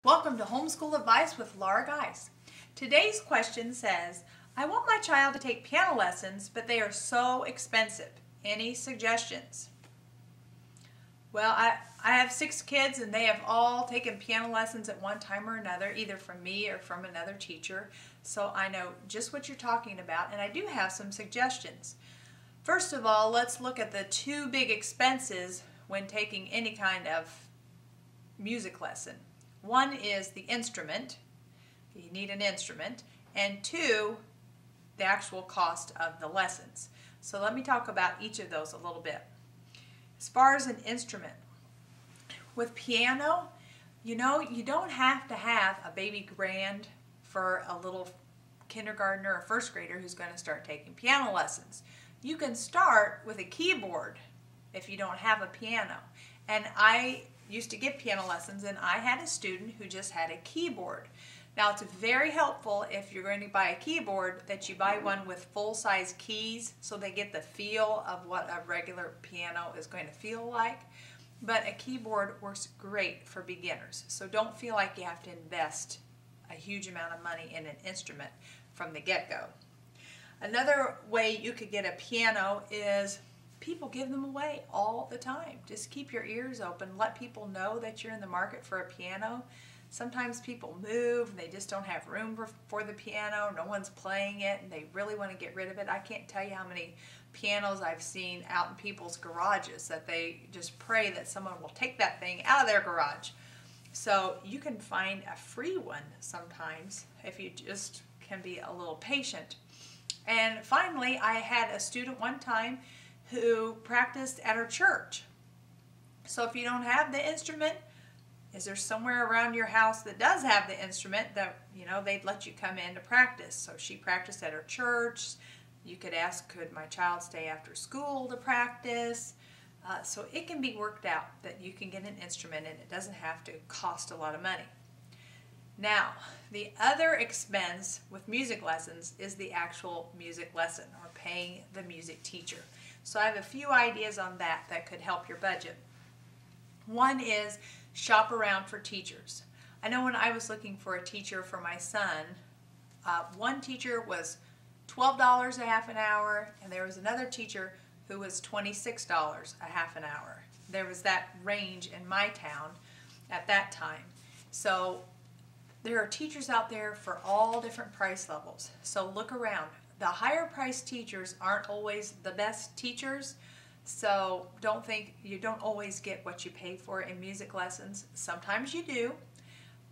Welcome to Homeschool Advice with Laura Geis. Today's question says, I want my child to take piano lessons, but they are so expensive. Any suggestions? Well, I have 6 kids and they have all taken piano lessons at one time or another, either from me or from another teacher. So I know just what you're talking about, and I do have some suggestions. First of all, let's look at the 2 big expenses when taking any kind of music lesson. One is the instrument. You need an instrument. And 2, the actual cost of the lessons. So let me talk about each of those a little bit. As far as an instrument, with piano, you don't have to have a baby grand for a little kindergartner or first grader who's going to start taking piano lessons. You can start with a keyboard if you don't have a piano. And I used to give piano lessons, and I had a student who just had a keyboard. Now, it's very helpful if you're going to buy a keyboard that you buy one with full-size keys so they get the feel of what a regular piano is going to feel like. But a keyboard works great for beginners, so don't feel like you have to invest a huge amount of money in an instrument from the get-go. Another way you could get a piano is people give them away all the time. Just keep your ears open. Let people know that you're in the market for a piano. Sometimes people move and they just don't have room for the piano. No one's playing it and they really want to get rid of it. I can't tell you how many pianos I've seen out in people's garages that they just pray that someone will take that thing out of their garage. So you can find a free one sometimes if you just can be a little patient. And finally, I had a student one time who practiced at her church. So if you don't have the instrument, is there somewhere around your house that does have the instrument that, they'd let you come in to practice? So she practiced at her church. You could ask, could my child stay after school to practice? So it can be worked out that you can get an instrument and it doesn't have to cost a lot of money. Now, the other expense with music lessons is the actual music lesson, or paying the music teacher. So I have a few ideas on that could help your budget. One is shop around for teachers. I know when I was looking for a teacher for my son, one teacher was $12 a half an hour, and there was another teacher who was $26 a half an hour. There was that range in my town at that time. So there are teachers out there for all different price levels. So look around. The higher priced teachers aren't always the best teachers. So don't think you don't always get what you pay for in music lessons. Sometimes you do,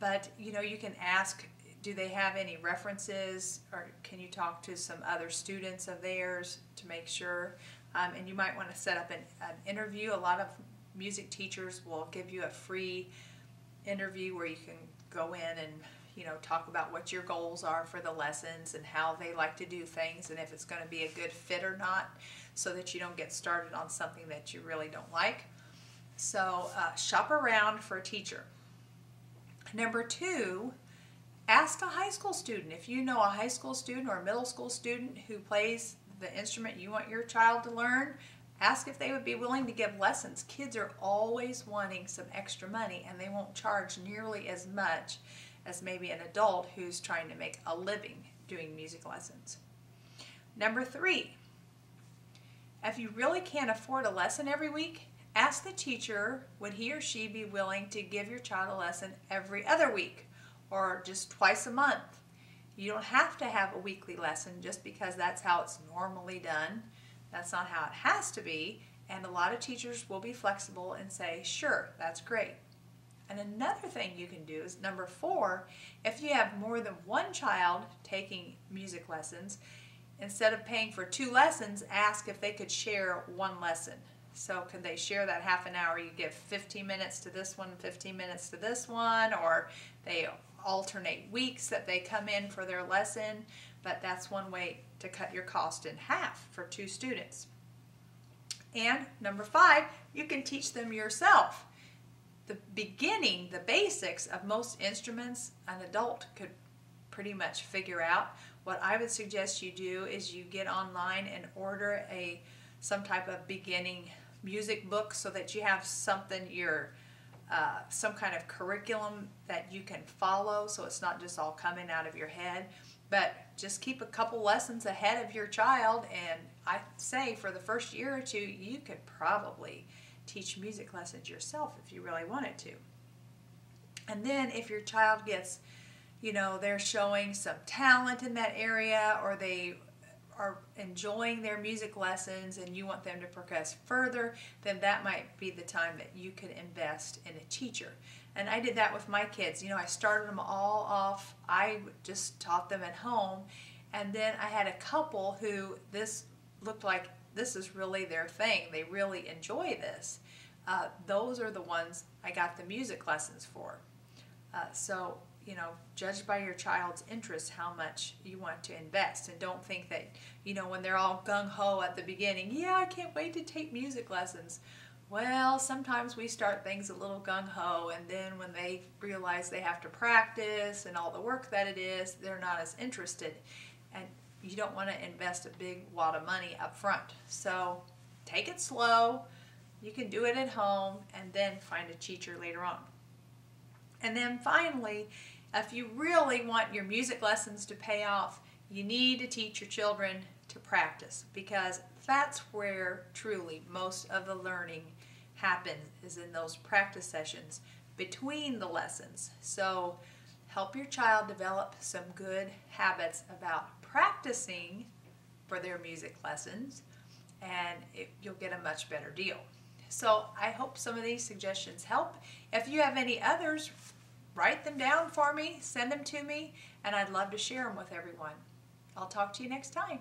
but you can ask, do they have any references, or can you talk to some other students of theirs to make sure? And you might want to set up an interview. A lot of music teachers will give you a free interview where you can go in and talk about what your goals are for the lessons and how they like to do things, and if it's going to be a good fit or not, so that you don't get started on something that you really don't like. So shop around for a teacher. Number 2, ask a high school student. If you know a high school student or a middle school student who plays the instrument you want your child to learn, ask if they would be willing to give lessons. Kids are always wanting some extra money, and they won't charge nearly as much as maybe an adult who's trying to make a living doing music lessons. Number 3, if you really can't afford a lesson every week, ask the teacher, would he or she be willing to give your child a lesson every other week or just twice a month? You don't have to have a weekly lesson just because that's how it's normally done. That's not how it has to be, and a lot of teachers will be flexible and say, sure, that's great. And another thing you can do is number 4, if you have more than one child taking music lessons, instead of paying for 2 lessons, ask if they could share one lesson. So could they share that half an hour? You give 15 minutes to this one, 15 minutes to this one, or they alternate weeks that they come in for their lesson. But that's one way to cut your cost in half for 2 students. And number 5, you can teach them yourself. The beginning, the basics of most instruments, an adult could pretty much figure out. What I would suggest you do is you get online and order some type of beginning music book so that you have something you're some kind of curriculum that you can follow, so it's not just all coming out of your head. But just keep a couple lessons ahead of your child, and I say for the first year or two, you could probably teach music lessons yourself if you really wanted to. And then if your child gets, they're showing some talent in that area, or they are enjoying their music lessons and you want them to progress further, then that might be the time that you could invest in a teacher. And I did that with my kids. I started them all off. I just taught them at home. And then I had a couple who this looked like this is really their thing. They really enjoy this. Those are the ones I got the music lessons for. So, judge by your child's interest how much you want to invest. And don't think that, when they're all gung-ho at the beginning, yeah, I can't wait to take music lessons. Well, sometimes we start things a little gung-ho, and then when they realize they have to practice and all the work that it is, they're not as interested. And you don't want to invest a big wad of money up front. So take it slow. You can do it at home and then find a teacher later on. And then finally, if you really want your music lessons to pay off, you need to teach your children to practice, because that's where truly most of the learning happens, is in those practice sessions between the lessons. So help your child develop some good habits about practicing for their music lessons, and you'll get a much better deal. So I hope some of these suggestions help. If you have any others, write them down for me, send them to me, and I'd love to share them with everyone. I'll talk to you next time.